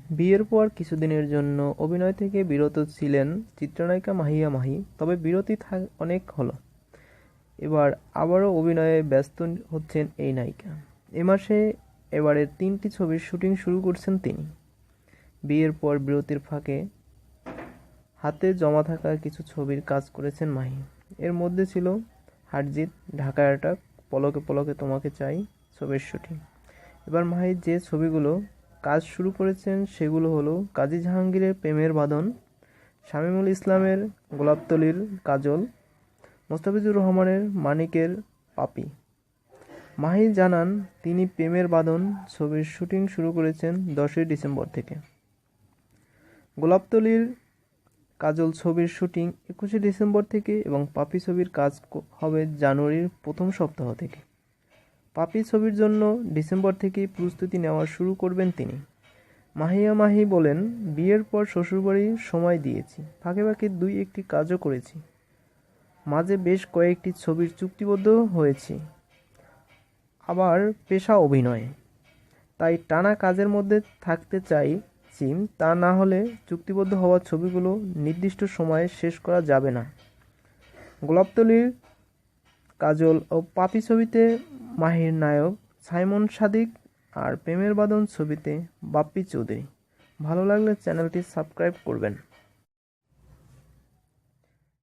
বিয়ের পর কিছুদিনের জন্য অভিনয় থেকে বিরত ছিলেন চিত্রনায়িকা মাহিয়া মাহি, তবে বিরতি অনেক হলো। এবার আবারও অভিনয়ে ব্যস্ত হচ্ছেন এই নায়িকা। এ মাসে এবারের 3টি ছবির শুটিং শুরু করছেন তিনি। বিয়ের পর বিরতির ফাঁকে হাতে জমা থাকা কিছু ছবির কাজ করেছেন মাহি। এর মধ্যে ছিল হারজিত, ঢাকা অ্যাটাক, পলকে পলকে তোমাকে চাই ছবির শুটিং। এবার মাহি যে ছবিগুলো কাজ শুরু করেছেন সেগুলো হলো কাজী জাহাঙ্গীরের প্রেমের বাঁধন, শামীমুল ইসলামের গোলাপতলির কাজল, মোস্তাফিজুর রহমানের মানিকের পাপি। মাহি জানান তিনি প্রেমের বাঁধন ছবির শুটিং শুরু করেছেন 10ই ডিসেম্বর থেকে। গোলাপতলির কাজল ছবির শুটিং 21শে ডিসেম্বর থেকে এবং পাপি ছবির কাজ হবে জানুয়ারির প্রথম সপ্তাহ থেকে। পাপি ছবির জন্য ডিসেম্বর থেকেই প্রস্তুতি নেওয়া শুরু করবেন তিনি। মাহিয়া মাহি বলেন, বিয়ের পর শ্বশুরবাড়ি সময় দিয়েছি, ফাঁকে ফাঁকে 2-1টি কাজও করেছি, মাঝে বেশ কয়েকটি ছবির চুক্তিবদ্ধ হয়েছি। আবার পেশা অভিনয়, তাই টানা কাজের মধ্যে থাকতে চাইছি, তা না হলে চুক্তিবদ্ধ হওয়া ছবিগুলো নির্দিষ্ট সময়ে শেষ করা যাবে না। গোলাপতলির কাজল ও পাপি ছবিতে মাহির নায়ক সাইমন সাদিক আর প্রেমের বাঁধন ছবিতে বাপ্পি চৌধুরী। ভালো লাগলে চ্যানেলটি সাবস্ক্রাইব করবেন।